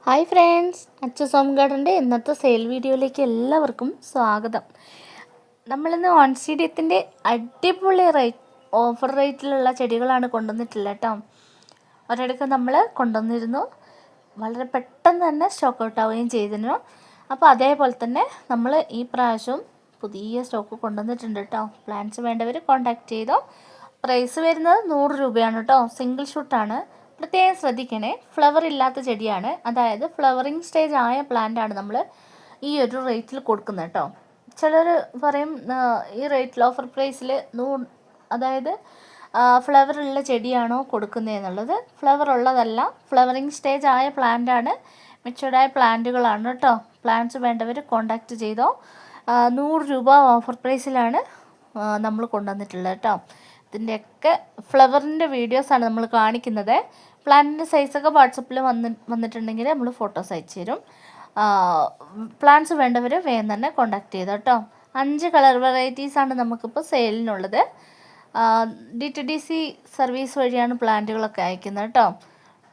Hi friends, അച്ചസ് home ഗാർഡൻ്റെ ഇന്നത്തെ sale വീഡിയോയിലേക്ക് എല്ലാവർക്കും സ്വാഗതം. നമ്മളിന്ന് ഓൺസീഡിയത്തിൻ്റെ അടിപൊളി ഓഫർ റേറ്റിലുള്ള ചെടികളാണ് കൊണ്ടുവന്നിട്ടുള്ളത് കേട്ടോ. ഒരിടയ്ക്ക് നമ്മൾ കൊണ്ടുവന്നിരുന്നു, വളരെ പെട്ടെന്ന് തന്നെ സ്റ്റോക്ക് ഔട്ട് ആവുകയും ചെയ്തിരുന്നു. അപ്പോൾ അതേപോലെ തന്നെ നമ്മൾ ഈ പ്രാവശ്യവും പുതിയ സ്റ്റോക്ക് കൊണ്ടുവന്നിട്ടുണ്ട് കേട്ടോ. പ്ലാൻസ് വേണ്ടവർ കോൺടാക്റ്റ് ചെയ്തോ. പ്രൈസ് വരുന്നത് 100 രൂപയാണ് കേട്ടോ. സിംഗിൾ ഷൂട്ടാണ്. പ്രത്യേകം ശ്രദ്ധിക്കണേ, ഫ്ലവർ ഇല്ലാത്ത ചെടിയാണ്, അതായത് ഫ്ലവറിങ് സ്റ്റേജ് ആയ പ്ലാന്റാണ് നമ്മൾ ഈ ഒരു റേറ്റിൽ കൊടുക്കുന്നത് കേട്ടോ. ചിലർ പറയും ഈ റേറ്റിൽ ഓഫർ പ്രൈസിൽ അതായത് ഫ്ലവറുള്ള ചെടിയാണോ കൊടുക്കുന്നതെന്നുള്ളത്. ഫ്ലവർ ഉള്ളതല്ല, ഫ്ലവറിങ് സ്റ്റേജ് ആയ പ്ലാന്റാണ്, മെച്ചുവേർഡായ പ്ലാന്റുകളാണ് കേട്ടോ. പ്ലാന്റ്സ് വേണ്ടവർ കോൺടാക്റ്റ് ചെയ്തോ. 100 രൂപ ഓഫർ പ്രൈസിലാണ് നമ്മൾ കൊണ്ടുവന്നിട്ടുള്ളത് കേട്ടോ. ഇതിൻ്റെയൊക്കെ ഫ്ലവറിൻ്റെ വീഡിയോസാണ് നമ്മൾ കാണിക്കുന്നത്. പ്ലാന്റിൻ്റെ സൈസൊക്കെ വാട്സപ്പിൽ വന്നിട്ടുണ്ടെങ്കിൽ നമ്മൾ ഫോട്ടോസ് അയച്ചു തരും. പ്ലാന്റ്സ് വേണ്ടവർ വേഗം തന്നെ കോൺടാക്ട് ചെയ്തോ കേട്ടോ. 5 കളർ വെറൈറ്റീസാണ് നമുക്കിപ്പോൾ സെയിലിനുള്ളത്. DTDC സർവീസ് വഴിയാണ് പ്ലാന്റുകളൊക്കെ അയക്കുന്നത് കേട്ടോ.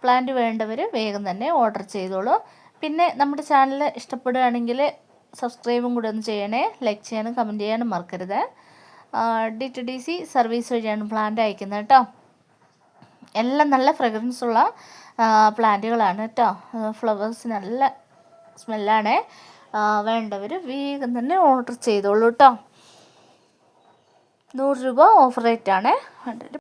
പ്ലാന്റ് വേണ്ടവർ വേഗം തന്നെ ഓർഡർ ചെയ്തോളൂ. പിന്നെ നമ്മുടെ ചാനൽ ഇഷ്ടപ്പെടുകയാണെങ്കിൽ സബ്സ്ക്രൈബും കൂടെ ഒന്ന് ചെയ്യണേ. ലൈക്ക് ചെയ്യാനും കമൻറ്റ് ചെയ്യാനും മറക്കരുത്. DTDC സർവീസ് വഴിയാണ് പ്ലാന്റ് അയക്കുന്നത് കേട്ടോ. എല്ലാം നല്ല ഫ്രഗ്രൻസ് ഉള്ള പ്ലാന്റുകളാണ് കേട്ടോ. ഫ്ലവേഴ്സ് നല്ല സ്മെല്ലാണ്. വേണ്ടവർ വേഗം തന്നെ ഓർഡർ ചെയ്തോളൂ കേട്ടോ. 100 രൂപ ഓഫർ റേറ്റാണ്.